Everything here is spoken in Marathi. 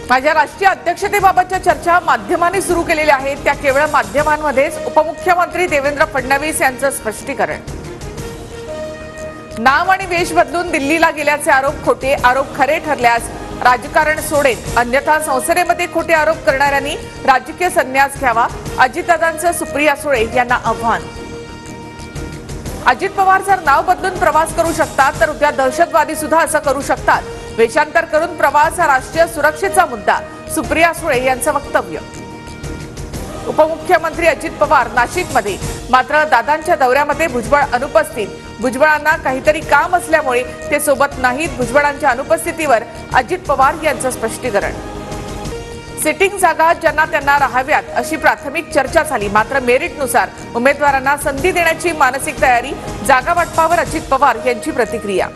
माझ्या राष्ट्रीय अध्यक्षतेबाबतच्या चर्चा माध्यमांनी सुरू केलेल्या आहेत, त्या केवळ माध्यमांमध्येच. उपमुख्यमंत्री देवेंद्र फडणवीस यांचं स्पष्टीकरण. नाव आणि वेश बदलून दिल्लीला गेल्याचे आरोप खोटे, आरोप खरे ठरल्यास राजकारण सोडेन, अन्यथा संसदेमध्ये खोटे आरोप करणाऱ्यांनी राजकीय संन्यास घ्यावा. अजितदादांचं सुप्रिया सुळे यांना आव्हान. अजित पवार जर नाव बदलून प्रवास करू शकतात तर उद्या दहशतवादी सुद्धा असं करू शकतात. वेषांतर करून प्रवास हा राष्ट्रीय सुरक्षेचा मुद्दा, सुप्रिया सुळे यांचं वक्तव्य. उपमुख्यमंत्री अजित पवार नाशिकमध्ये, मात्र दादांच्या दौऱ्यामध्ये भुजबळ अनुपस्थित. भुजबळांना काहीतरी काम असल्यामुळे ते सोबत नाहीत. भुजबळांच्या अनुपस्थितीवर अजित पवार यांचं स्पष्टीकरण. सिटिंग जागा ज्यांना त्यांना राहाव्यात अशी प्राथमिक चर्चा झाली, मात्र मेरिटनुसार उमेदवारांना संधी देण्याची मानसिक तयारी. जागा वाटपावर अजित पवार यांची प्रतिक्रिया.